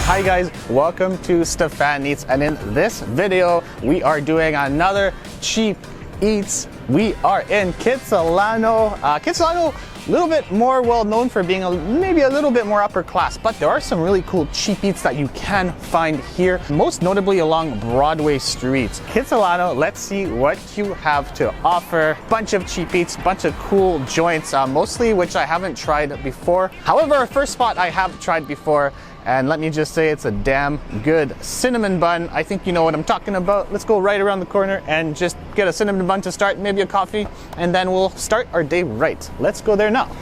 Hi guys, welcome to Stefan Eats, and in this video we are doing another cheap eats. We are in Kitsilano. Kitsilano, a little bit more well known for being maybe a little bit more upper class, but there are some really cool cheap eats that you can find here, most notably along Broadway streets. Kitsilano, let's see what you have to offer. Bunch of cheap eats, bunch of cool joints, mostly which I haven't tried before. However, our first spot I have tried before, and let me just say it's a damn good cinnamon bun. I think you know what I'm talking about. Let's go right around the corner and just get a cinnamon bun to start, maybe a coffee, and then we'll start our day right. Let's go there now.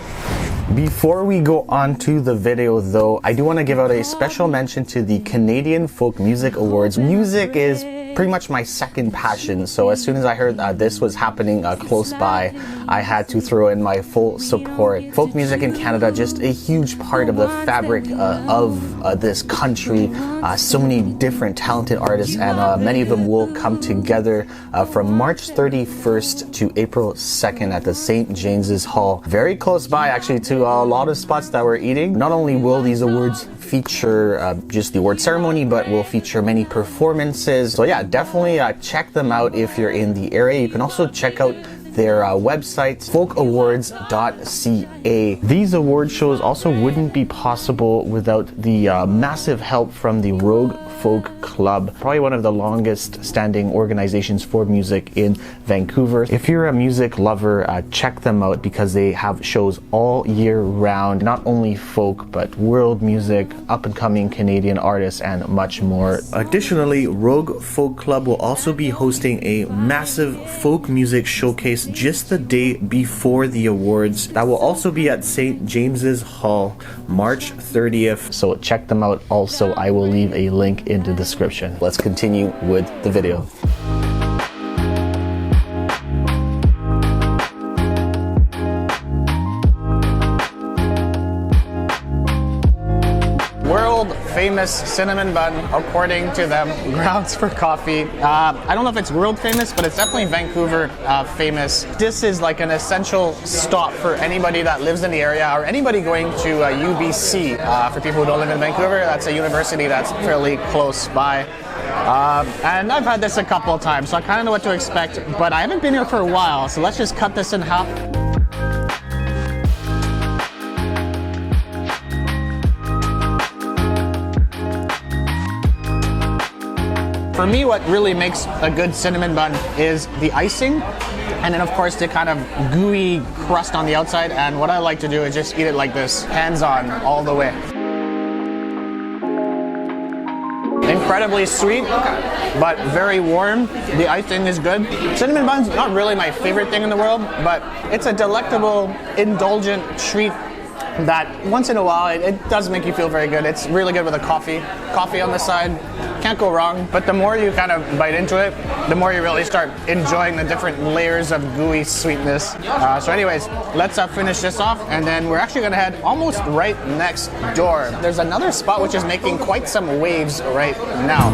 Before we go on to the video though, I do want to give out a special mention to the Canadian Folk Music Awards. Music is pretty much my second passion, so as soon as I heard this was happening close by, I had to throw in my full support. Folk music in Canada, just a huge part of the fabric of this country. So many different talented artists, and many of them will come together from March 31st to April 2nd at the St. James's Hall. Very close by actually to a lot of spots that we're eating. Not only will these awards feature just the award ceremony, but will feature many performances. So yeah, definitely check them out if you're in the area. You can also check out their website, folkawards.ca. These award shows also wouldn't be possible without the massive help from the Rogue Folk Club, probably one of the longest standing organizations for music in Vancouver. If you're a music lover, check them out because they have shows all year round, not only folk but world music, up and coming Canadian artists, and much more. Additionally, Rogue Folk Club will also be hosting a massive folk music showcase just the day before the awards. That will also be at St. James's Hall, March 30th. So check them out. Also, I will leave a link in the description. Let's continue with the video. Famous cinnamon bun, according to them, grounds for coffee. I don't know if it's world famous, but it's definitely Vancouver famous. This is like an essential stop for anybody that lives in the area or anybody going to UBC. For people who don't live in Vancouver, that's a university that's fairly close by. And I've had this a couple of times, so I kind of know what to expect, but I haven't been here for a while, so let's just cut this in half. For me, what really makes a good cinnamon bun is the icing, and then of course the kind of gooey crust on the outside. And what I like to do is just eat it like this, hands-on, all the way. Incredibly sweet, but very warm. The icing is good. Cinnamon bun's not really my favorite thing in the world, but it's a delectable, indulgent treat that once in a while, it does make you feel very good. It's really good with a coffee on the side. Can't go wrong. But the more you kind of bite into it, the more you really start enjoying the different layers of gooey sweetness. So anyways, let's finish this off, and then we're actually gonna head almost right next door. There's another spot which is making quite some waves right now.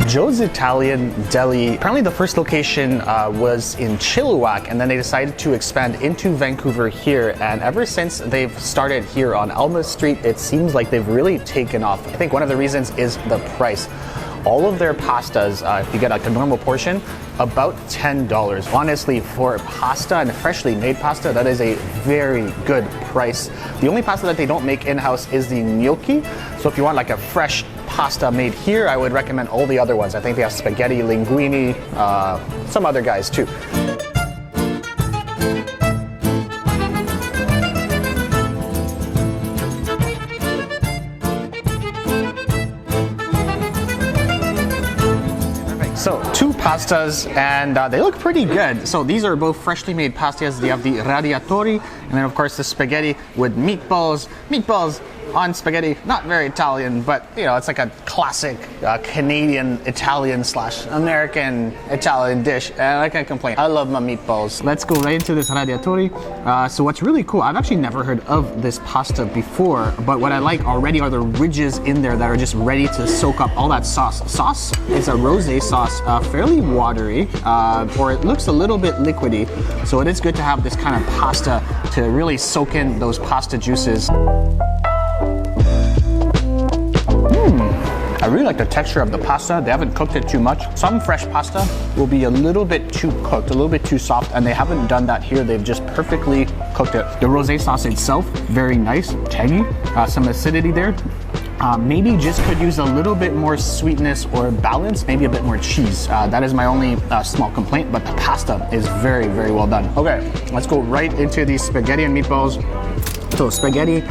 Joe's Italian Deli. Apparently the first location was in Chilliwack, and then they decided to expand into Vancouver here, and ever since they've started here on Alma Street, it seems like they've really taken off. I think one of the reasons is the price. All of their pastas, if you get like a normal portion, about $10. Honestly, for pasta and freshly made pasta, that is a very good price. The only pasta that they don't make in-house is the gnocchi. So if you want like a fresh pasta made here, I would recommend all the other ones. I think they have spaghetti, linguine, some other guys too. So two pastas, and they look pretty good. So these are both freshly made pastas. They have the radiatori, and then of course the spaghetti with meatballs. Meatballs on spaghetti. Not very Italian, but you know, it's like a classic Canadian, Italian / American Italian dish, and I can't complain. I love my meatballs. Let's go right into this radiatori. So what's really cool, I've actually never heard of this pasta before, but what I like already are the ridges in there that are just ready to soak up all that sauce. Sauce is a rosé sauce, fairly watery, or it looks a little bit liquidy, so it is good to have this kind of pasta to really soak in those pasta juices. I really like the texture of the pasta. They haven't cooked it too much. Some fresh pasta will be a little bit too cooked, a little bit too soft, and they haven't done that here. They've just perfectly cooked it. The rosé sauce itself, very nice, tangy, some acidity there. Maybe just could use a little bit more sweetness or balance, maybe a bit more cheese. That is my only small complaint, but the pasta is very, very well done. Okay, let's go right into these spaghetti and meatballs. So spaghetti,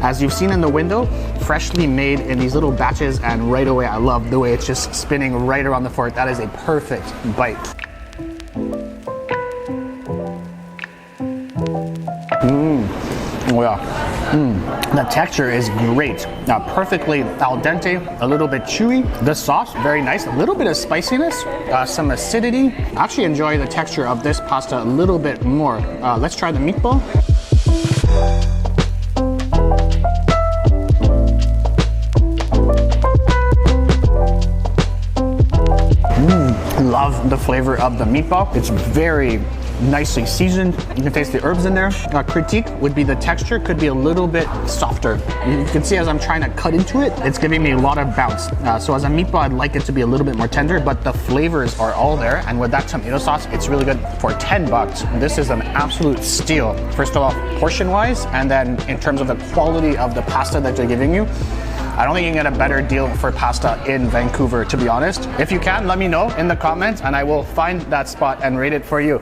as you've seen in the window, freshly made in these little batches, and right away I love the way it's just spinning right around the fork. That is a perfect bite. Oh yeah. The texture is great. Perfectly al dente, a little bit chewy. The sauce, very nice. A little bit of spiciness, some acidity. I actually enjoy the texture of this pasta a little bit more. Let's try the meatball. Love the flavor of the meatball. It's very nicely seasoned. You can taste the herbs in there. Critique would be the texture could be a little bit softer. You can see as I'm trying to cut into it, it's giving me a lot of bounce. So as a meatball, I'd like it to be a little bit more tender, but the flavors are all there. And with that tomato sauce, it's really good. For 10 bucks, this is an absolute steal. First of all, portion-wise, and then in terms of the quality of the pasta that they're giving you, I don't think you can get a better deal for pasta in Vancouver, to be honest. If you can, let me know in the comments and I will find that spot and rate it for you.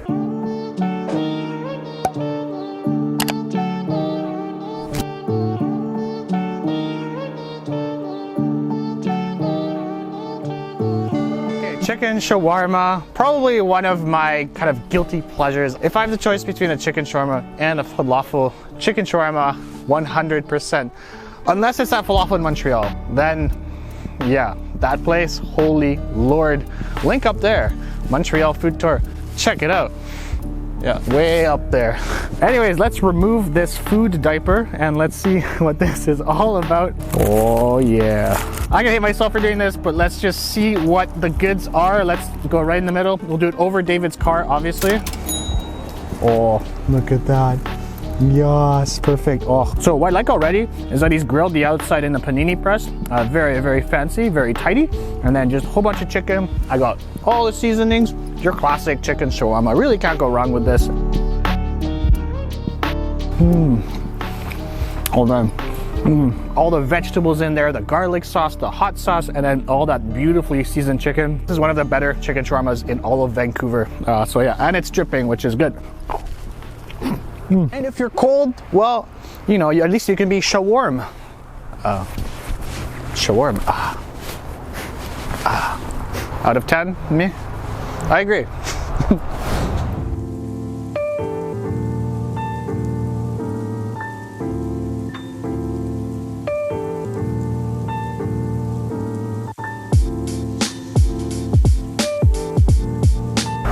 Chicken shawarma, probably one of my kind of guilty pleasures. If I have the choice between a chicken shawarma and a falafel, chicken shawarma 100%. Unless it's at Falafel in Montreal, then yeah, that place, holy Lord. Link up there, Montreal food tour, check it out. Yeah, way up there. Anyways, let's remove this food diaper and let's see what this is all about. Oh yeah. I'm gonna hate myself for doing this, but let's just see what the goods are. Let's go right in the middle. We'll do it over David's car, obviously. Oh, look at that. Yes, perfect. Oh, so what I like already is that he's grilled the outside in the panini press. Very, very fancy, very tidy. And then just a whole bunch of chicken. I got all the seasonings. Your classic chicken shawarma. Really can't go wrong with this. Hold on. All the vegetables in there, the garlic sauce, the hot sauce, and then all that beautifully seasoned chicken. This is one of the better chicken shawarmas in all of Vancouver. So yeah, and it's dripping, which is good. And if you're cold, well, you know, at least you can be shawarma. Shawarma. Out of 10, me? I agree.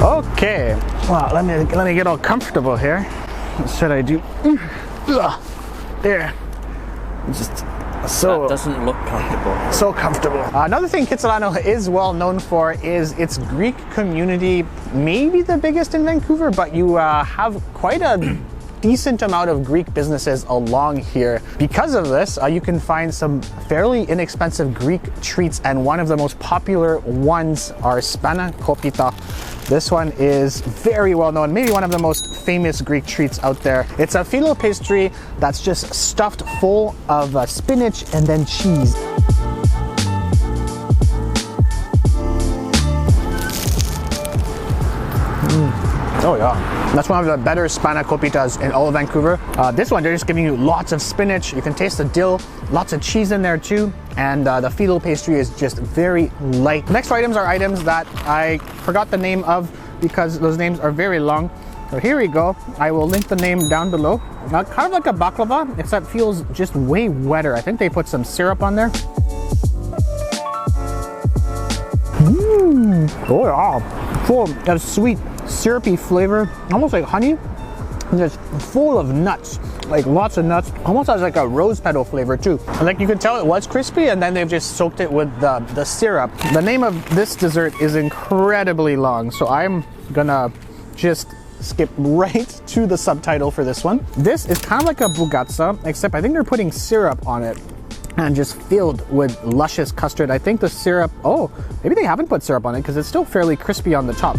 Okay, well, let me get all comfortable here. What should I do? There. Just so that doesn't look comfortable. So comfortable. Another thing Kitsilano is well known for is its Greek community. Maybe the biggest in Vancouver, but you have quite a decent amount of Greek businesses along here. Because of this, you can find some fairly inexpensive Greek treats, and one of the most popular ones are spanakopita. This one is very well known, maybe one of the most famous Greek treats out there. It's a phyllo pastry that's just stuffed full of spinach and then cheese. Oh yeah, that's one of the better spanakopitas in all of Vancouver. This one, they're just giving you lots of spinach. You can taste the dill, lots of cheese in there too. And the phyllo pastry is just very light. The next items are items that I forgot the name of because those names are very long. So here we go. I will link the name down below. Kind of like a baklava, except feels just way wetter. I think they put some syrup on there. Oh yeah, full of sweet, syrupy flavor, almost like honey. Just full of nuts, like lots of nuts. Almost has like a rose petal flavor too. And like you could tell it was crispy, and then they've just soaked it with the syrup. The name of this dessert is incredibly long, so I'm gonna just skip right to the subtitle for this one. This is kind of like a bugatsa, except I think they're putting syrup on it and just filled with luscious custard. I think the syrup, oh, maybe they haven't put syrup on it because it's still fairly crispy on the top.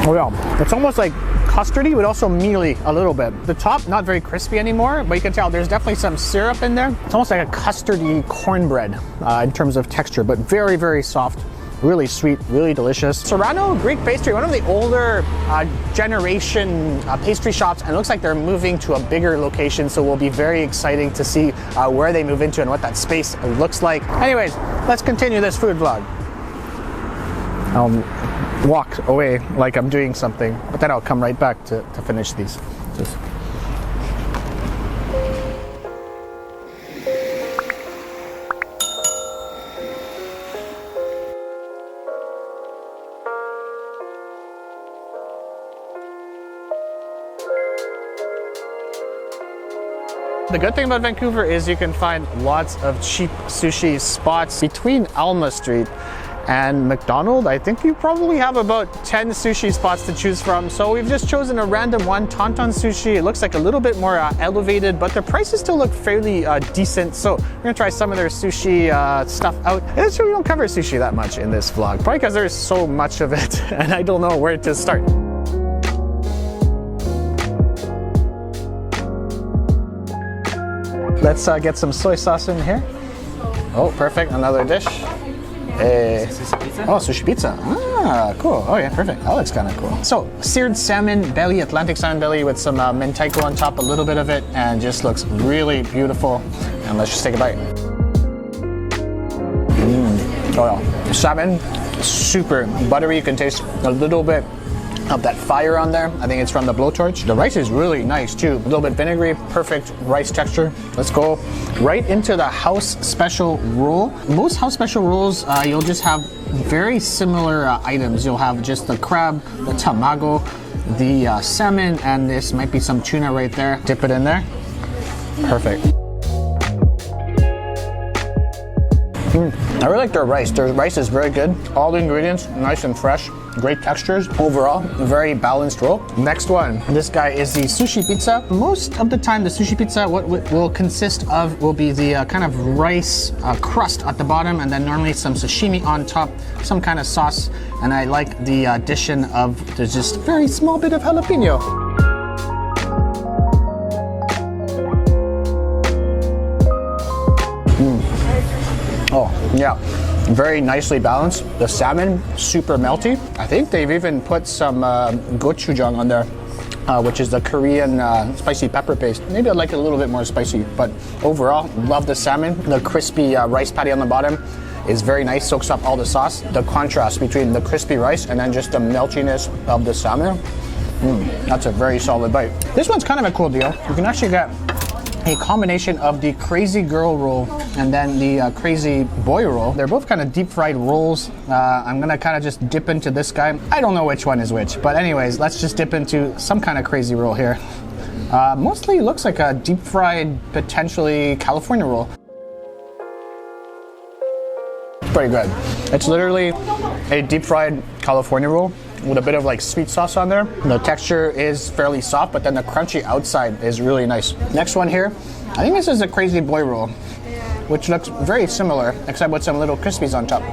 Oh yeah, it's almost like custardy, but also mealy a little bit. The top, not very crispy anymore, but you can tell there's definitely some syrup in there. It's almost like a custardy cornbread in terms of texture, but very, very soft. Really sweet, really delicious. SERANO Greek pastry, one of the older generation pastry shops, and it looks like they're moving to a bigger location, so we'll be very exciting to see where they move into and what that space looks like. Anyways, let's continue this food vlog. I'll walk away like I'm doing something, but then I'll come right back to finish these. Just the good thing about Vancouver is you can find lots of cheap sushi spots between Alma St and McDonald. I think you probably have about 10 sushi spots to choose from. So we've just chosen a random one, TONTON Sushi. It looks like a little bit more elevated, but the prices still look fairly decent. So we're gonna try some of their sushi stuff out. And it's true we don't cover sushi that much in this vlog, probably because there's so much of it and I don't know where to start. Let's get some soy sauce in here. Oh, perfect, another dish. Oh, sushi pizza. Ah, cool. Oh yeah, perfect. That looks kind of cool. So, seared salmon belly, Atlantic salmon belly with some mentaiko on top, a little bit of it, and just looks really beautiful. And let's just take a bite. Oh yeah, salmon, super buttery. You can taste a little bit of that fire on there. I think it's from the blowtorch. The rice is really nice too. A little bit vinegary, perfect rice texture. Let's go right into the house special roll. Most house special rolls, you'll just have very similar items. You'll have just the crab, the tamago, the salmon, and this might be some tuna right there. Dip it in there. Perfect. I really like their rice. Their rice is very good. All the ingredients, nice and fresh. Great textures. Overall, very balanced roll. Next one. This guy is the sushi pizza. Most of the time, the sushi pizza, what will consist of will be the kind of rice crust at the bottom, and then normally some sashimi on top, some kind of sauce. And I like the addition of, there's just a very small bit of jalapeno. Oh, yeah, very nicely balanced. The salmon, super melty. I think they've even put some gochujang on there, which is the Korean spicy pepper paste. Maybe I'd like it a little bit more spicy, but overall, love the salmon. The crispy rice patty on the bottom is very nice, soaks up all the sauce. The contrast between the crispy rice and then just the meltiness of the salmon. That's a very solid bite. This one's kind of a cool deal. You can actually get a combination of the crazy girl roll and then the crazy boy roll. They're both kind of deep fried rolls. I'm gonna kind of just dip into this guy. I don't know which one is which, but anyways, let's just dip into some kind of crazy roll here. Mostly looks like a deep fried, potentially California roll. Pretty good. It's literally a deep fried California roll with a bit of like sweet sauce on there. The texture is fairly soft, but then the crunchy outside is really nice. Next one here, I think this is a crazy boy roll, which looks very similar, except with some little crispies on top.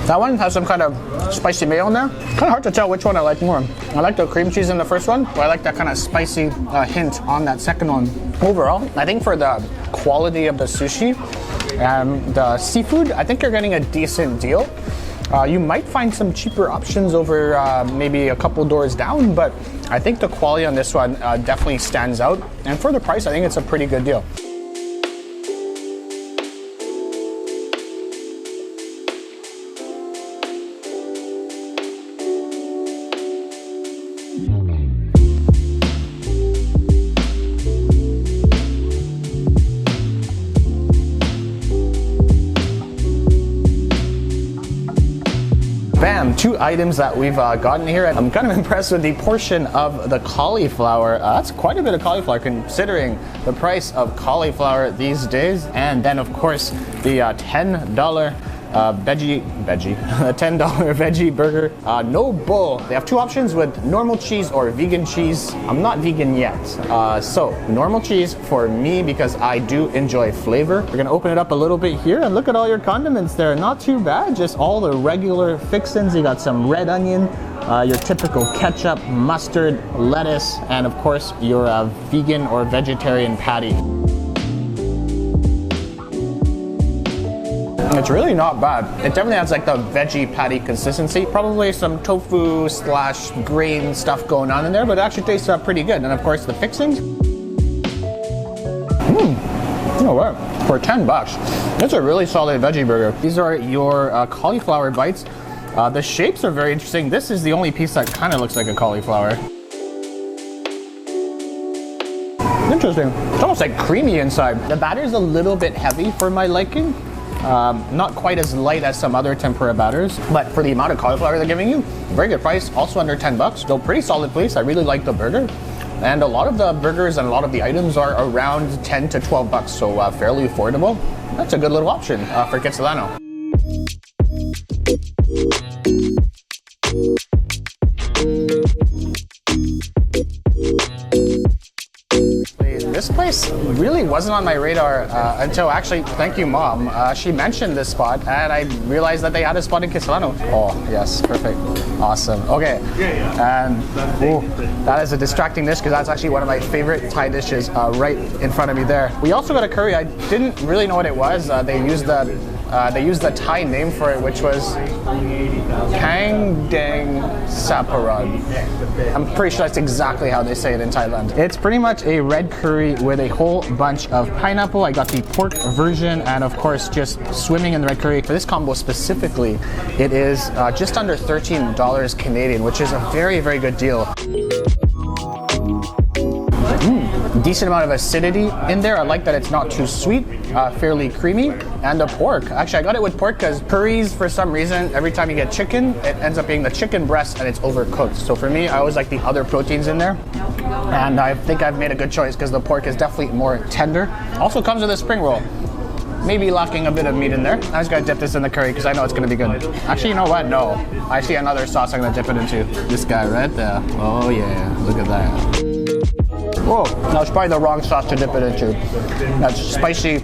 That one has some kind of spicy mayo in there. Kind of hard to tell which one I like more. I like the cream cheese in the first one, but I like that kind of spicy hint on that second one. Overall, I think for the quality of the sushi and the seafood, I think you're getting a decent deal. You might find some cheaper options over maybe a couple doors down, but I think the quality on this one definitely stands out. And for the price, I think it's a pretty good deal. Bam! 2 items that we've gotten here. I'm kind of impressed with the portion of the cauliflower. That's quite a bit of cauliflower considering the price of cauliflower these days. And then of course the $10 $10 veggie burger. No bull. They have 2 options with normal cheese or vegan cheese. I'm not vegan yet. So normal cheese for me because I do enjoy flavor. We're gonna open it up a little bit here and look at all your condiments there. Not too bad, just all the regular fixins. You got some red onion, your typical ketchup, mustard, lettuce, and of course your vegan or vegetarian patty. It's really not bad. It definitely has like the veggie patty consistency. Probably some tofu slash grain stuff going on in there, but it actually tastes pretty good. And of course the fixings. You know what? For 10 bucks, it's a really solid veggie burger. These are your cauliflower bites. The shapes are very interesting. This is the only piece that kind of looks like a cauliflower. Interesting. It's almost like creamy inside. The batter is a little bit heavy for my liking. Not quite as light as some other tempura batters, but for the amount of cauliflower they're giving you, very good price, also under 10 bucks. So pretty solid place. I really like the burger. And a lot of the burgers and a lot of the items are around 10 to 12 bucks, so fairly affordable. That's a good little option for Kitsilano. This place really wasn't on my radar until actually, thank you Mom, she mentioned this spot and I realized that they had a spot in Kitsilano. Oh yes, perfect, awesome. Okay, and that is a distracting dish because that's actually one of my favorite Thai dishes right in front of me there. We also got a curry. I didn't really know what it was. They used the Thai name for it, which was Kang Dang Saparad. I'm pretty sure that's exactly how they say it in Thailand. It's pretty much a red curry with a whole bunch of pineapple. I got the pork version and of course just swimming in the red curry. For this combo specifically, it is just under $13 Canadian, which is a very, very good deal. Decent amount of acidity in there. I like that it's not too sweet, fairly creamy, and the pork. Actually, I got it with pork because curries, for some reason, every time you get chicken, it ends up being the chicken breast and it's overcooked. So for me, I always like the other proteins in there. And I think I've made a good choice because the pork is definitely more tender. Also comes with a spring roll. Maybe lacking a bit of meat in there. I just gotta dip this in the curry because I know it's gonna be good. Actually, you know what? No. I see another sauce I'm gonna dip it into. This guy right there. Oh yeah, look at that. Whoa, that was probably the wrong sauce to dip it into. That's spicy,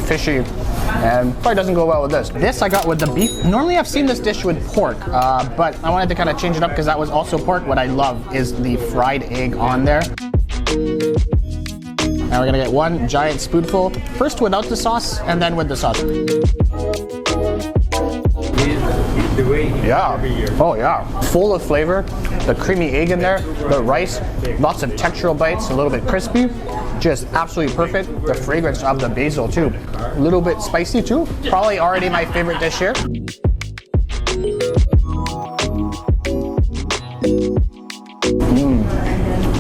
fishy, and probably doesn't go well with this. This I got with the beef. Normally I've seen this dish with pork, but I wanted to kind of change it up because that was also pork. What I love is the fried egg on there. Now we're gonna get 1 giant spoonful, first without the sauce, and then with the sauce. Yeah, oh yeah, full of flavor, the creamy egg in there, the rice, lots of textural bites, a little bit crispy, just absolutely perfect. The fragrance of the basil too, a little bit spicy too, probably already my favorite dish here.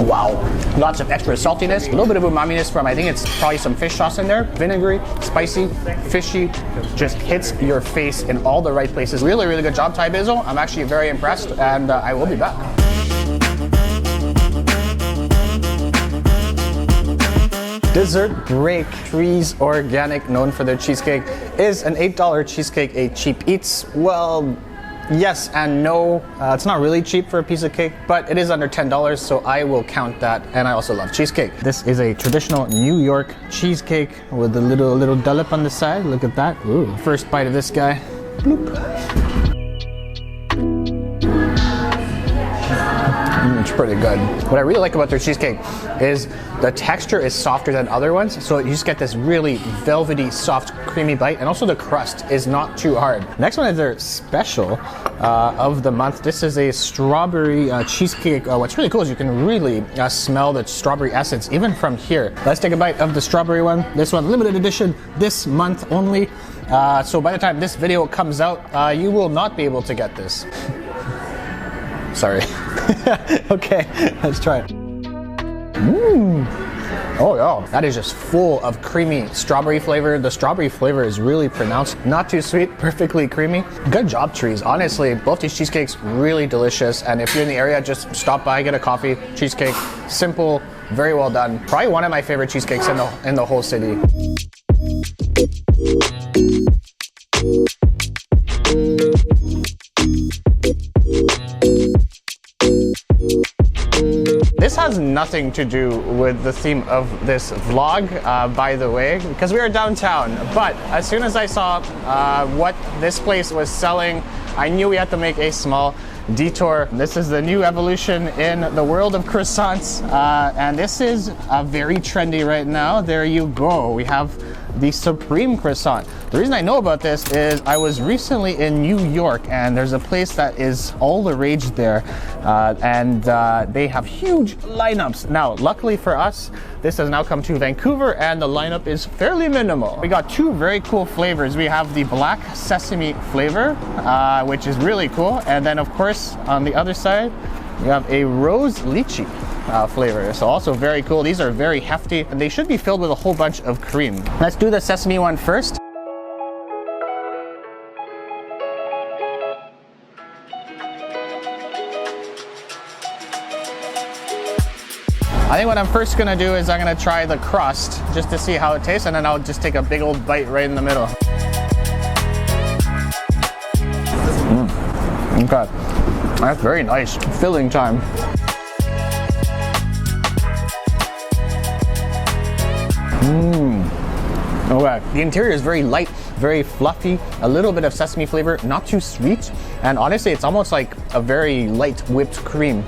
Wow, lots of extra saltiness, a little bit of umaminess from, I think it's probably some fish sauce in there. Vinegary, spicy, fishy, just hits your face in all the right places. Really, really good job, Thai Basil. I'm actually very impressed and I will be back. Dessert break. Trees Organic, known for their cheesecake, is an $8 cheesecake a cheap eats? Well, yes and no. It's not really cheap for a piece of cake, but it is under $10, so I will count that. And I also love cheesecake. This is a traditional New York cheesecake with a little dollop on the side. Look at that. Ooh. First bite of this guy. Bloop. It's pretty good. What I really like about their cheesecake is the texture is softer than other ones, so you just get this really velvety, soft, creamy bite, and also the crust is not too hard. Next one is their special of the month. This is a strawberry cheesecake. What's really cool is you can really smell the strawberry essence even from here. Let's take a bite of the strawberry one. This one, limited edition, this month only. So by the time this video comes out, you will not be able to get this. Sorry. Okay, let's try it. Oh yeah, that is just full of creamy strawberry flavor. The strawberry flavor is really pronounced. Not too sweet, perfectly creamy. Good job, Trees. Honestly, both these cheesecakes really delicious. And if you're in the area, just stop by, get a coffee. Cheesecake, simple, very well done. Probably one of my favorite cheesecakes in the whole city. This has nothing to do with the theme of this vlog, by the way, because we are downtown. But as soon as I saw what this place was selling, I knew we had to make a small detour. This is the new evolution in the world of croissants, and this is very trendy right now. There you go. We have the Supreme Croissant. The reason I know about this is I was recently in New York, and there's a place that is all the rage there, and they have huge lineups. Now, luckily for us, this has now come to Vancouver, and the lineup is fairly minimal. We got two very cool flavors. We have the black sesame flavor, which is really cool, and then of course on the other side we have a rose lychee flavor. So also very cool. These are very hefty, and they should be filled with a whole bunch of cream. Let's do the sesame one first. I think what I'm first gonna do is I'm gonna try the crust just to see how it tastes, and then I'll just take a big old bite right in the middle. Okay, that's very nice. Filling time. Okay, the interior is very light, very fluffy, a little bit of sesame flavor, not too sweet, and honestly it's almost like a very light whipped cream.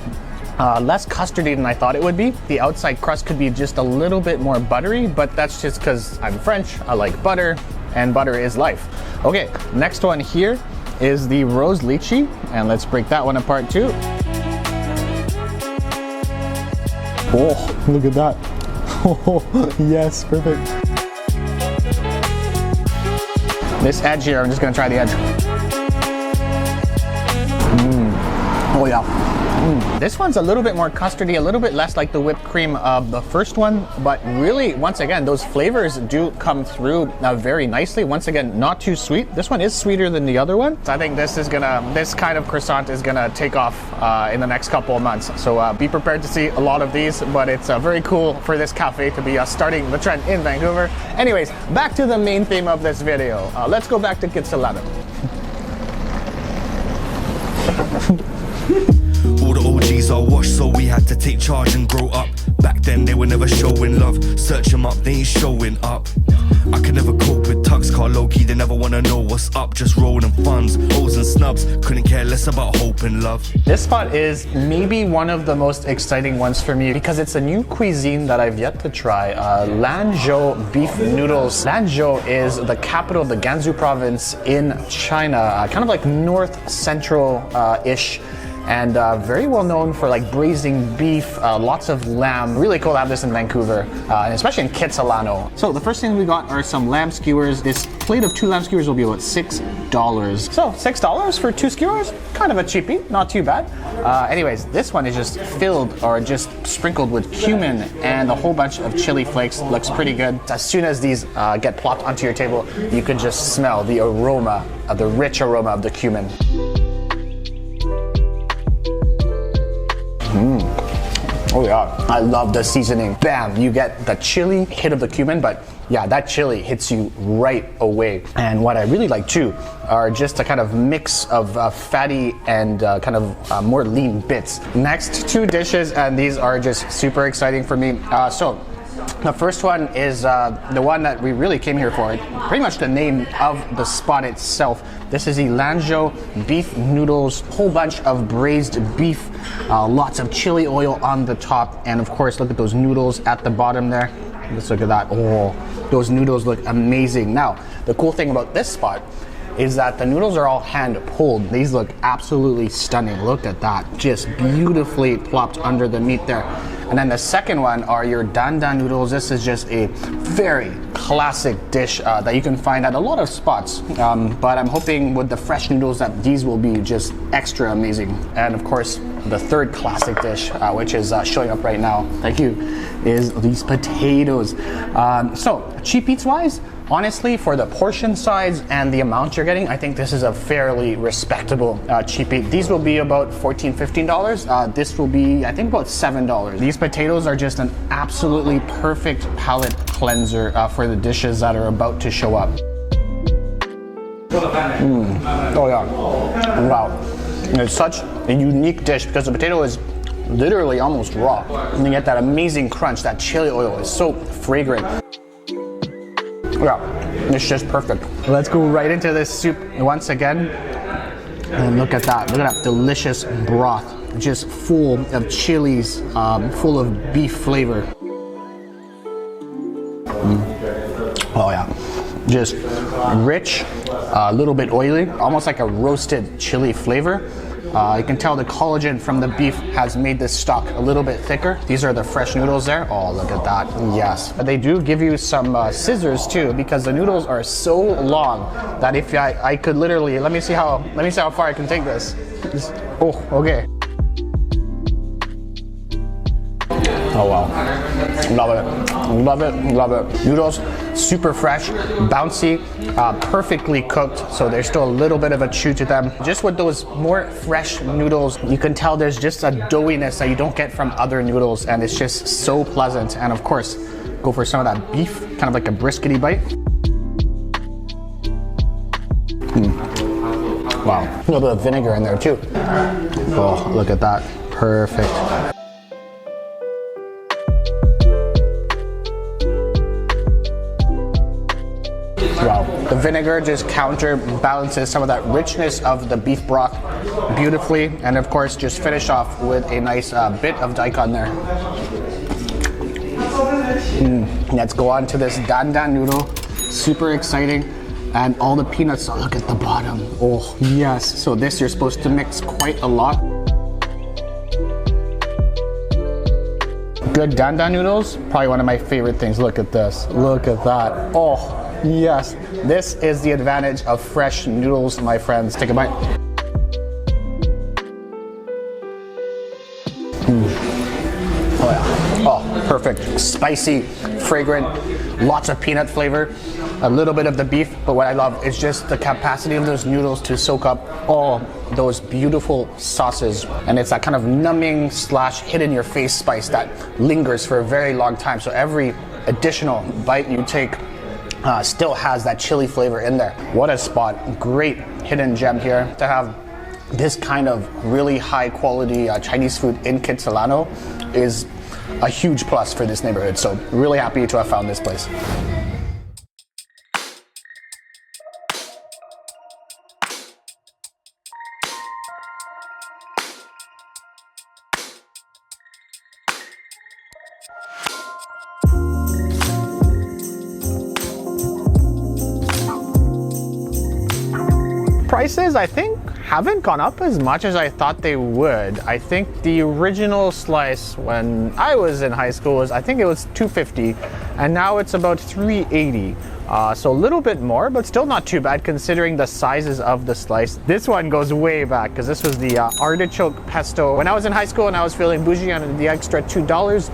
Less custardy than I thought it would be. The outside crust could be just a little bit more buttery, but that's just because I'm French, I like butter, and butter is life. Okay, next one here is the rose lychee, and let's break that one apart too. Oh, look at that. Oh, yes, perfect. This edge here, I'm just gonna try the edge. Oh yeah. This one's a little bit more custardy, a little bit less like the whipped cream of the first one, but really, once again, those flavors do come through very nicely. Once again, not too sweet. This one is sweeter than the other one. So I think this kind of croissant is gonna take off in the next couple of months. So be prepared to see a lot of these, but it's very cool for this cafe to be starting the trend in Vancouver. Anyways, back to the main theme of this video. Let's go back to Kitsilano. All the OGs are washed, so we had to take charge and grow up. Back then they were never showing love. Search them up, they ain't showing up. I could never cope with tugs, car low-key, they never wanna know what's up. Just rolling funds, O's and snubs, couldn't care less about hope and love. This spot is maybe one of the most exciting ones for me because it's a new cuisine that I've yet to try. LANZHOU beef noodles. LANZHOU is the capital of the Gansu province in China, kind of like north central-ish. And very well known for like braising beef, lots of lamb. Really cool to have this in Vancouver, and especially in Kitsilano. So the first thing we got are some lamb skewers. This plate of 2 lamb skewers will be about $6. So $6 for 2 skewers, kind of a cheapie, not too bad. Anyways, this one is just filled or just sprinkled with cumin and a whole bunch of chili flakes. Looks pretty good. As soon as these get plopped onto your table, you can just smell the aroma, the rich aroma of the cumin. Oh yeah, I love the seasoning. Bam, you get the chili hit of the cumin, but yeah, that chili hits you right away. And what I really like too are just a kind of mix of fatty and kind of more lean bits. Next 2 dishes, and these are just super exciting for me. So the first one is the one that we really came here for. Pretty much the name of the spot itself. This is the LANZHOU beef noodles, whole bunch of braised beef, lots of chili oil on the top, and of course, look at those noodles at the bottom there. Let's look at that. Oh, those noodles look amazing. Now, the cool thing about this spot is that the noodles are all hand pulled. These look absolutely stunning. Look at that, just beautifully plopped under the meat there. And then the second one are your dandan noodles. This is just a very classic dish that you can find at a lot of spots. But I'm hoping with the fresh noodles that these will be just extra amazing. And of course, the third classic dish, which is showing up right now, thank you, is these potatoes. So cheap eats wise, honestly, for the portion size and the amount you're getting, I think this is a fairly respectable cheap eat. These will be about $14, $15. This will be, I think, about $7. These potatoes are just an absolutely perfect palate cleanser for the dishes that are about to show up. Oh yeah, wow. And it's such a unique dish because the potato is literally almost raw. And you get that amazing crunch, that chili oil is so fragrant. Yeah, it's just perfect. Let's go right into this soup once again. And look at that delicious broth. Just full of chilies, full of beef flavor. Oh yeah, just rich, a little bit oily, almost like a roasted chili flavor. You can tell the collagen from the beef has made this stock a little bit thicker. These are the fresh noodles there. Oh, look at that. Yes. But they do give you some scissors too, because the noodles are so long that if I could literally, let me see how far I can take this. Oh, okay. Oh wow, love it, love it, love it. Noodles, super fresh, bouncy, perfectly cooked, so there's still a little bit of a chew to them. Just with those more fresh noodles, you can tell there's just a doughiness that you don't get from other noodles, and it's just so pleasant. And of course, go for some of that beef, kind of like a briskety bite. Wow, a little bit of vinegar in there too. Oh, look at that, perfect. Wow, the vinegar just counterbalances some of that richness of the beef broth beautifully, and of course just finish off with a nice bit of daikon there. Let's go on to this dandan noodle, super exciting, and all the peanuts, oh, look at the bottom, oh yes. So this you're supposed to mix quite a lot. Good dandan noodles, probably one of my favorite things. Look at this, look at that, oh. Yes, this is the advantage of fresh noodles, my friends. Take a bite. Oh yeah, oh, perfect. Spicy, fragrant, lots of peanut flavor, a little bit of the beef, but what I love is just the capacity of those noodles to soak up all those beautiful sauces. And it's that kind of numbing / hit in your face spice that lingers for a very long time. So every additional bite you take still has that chili flavor in there. What a spot. Great hidden gem here. To have this kind of really high quality Chinese food in Kitsilano is a huge plus for this neighborhood. So really happy to have found this place. Prices, I think, haven't gone up as much as I thought they would. I think the original slice when I was in high school was, I think it was $2.50, and now it's about $3.80. So a little bit more, but still not too bad considering the sizes of the slice. This one goes way back because this was the artichoke pesto. When I was in high school and I was feeling bougie on the extra $2,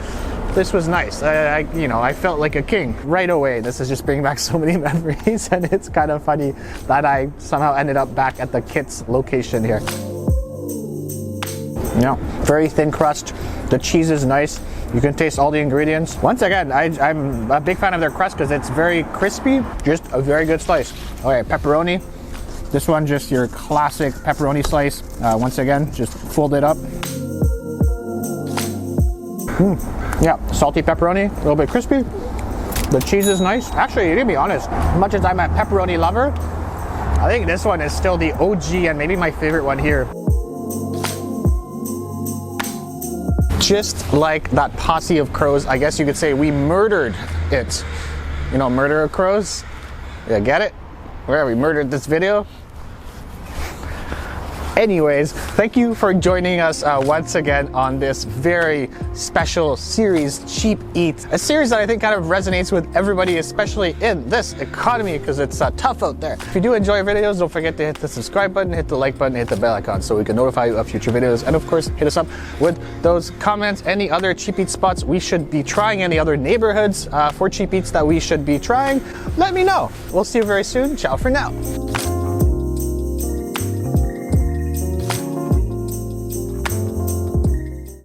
this was nice. I felt like a king right away. This is just bringing back so many memories, and it's kind of funny that I somehow ended up back at the Kits location here. Yeah, very thin crust. The cheese is nice. You can taste all the ingredients. Once again, I'm a big fan of their crust because it's very crispy. Just a very good slice. Okay, pepperoni. This one, just your classic pepperoni slice. Once again, just fold it up. Yeah, salty pepperoni, a little bit crispy. The cheese is nice. Actually, to be honest, as much as I'm a pepperoni lover, I think this one is still the OG and maybe my favorite one here. Just like that posse of crows, I guess you could say we murdered it. You know, murder of crows? Yeah, get it? where we murdered this video. Anyways, thank you for joining us once again on this very special series, Cheap Eats. A series that I think kind of resonates with everybody, especially in this economy, because it's tough out there. If you do enjoy videos, don't forget to hit the subscribe button, hit the like button, hit the bell icon so we can notify you of future videos. And of course, hit us up with those comments, any other Cheap Eats spots we should be trying, any other neighborhoods for Cheap Eats that we should be trying. Let me know. We'll see you very soon. Ciao for now.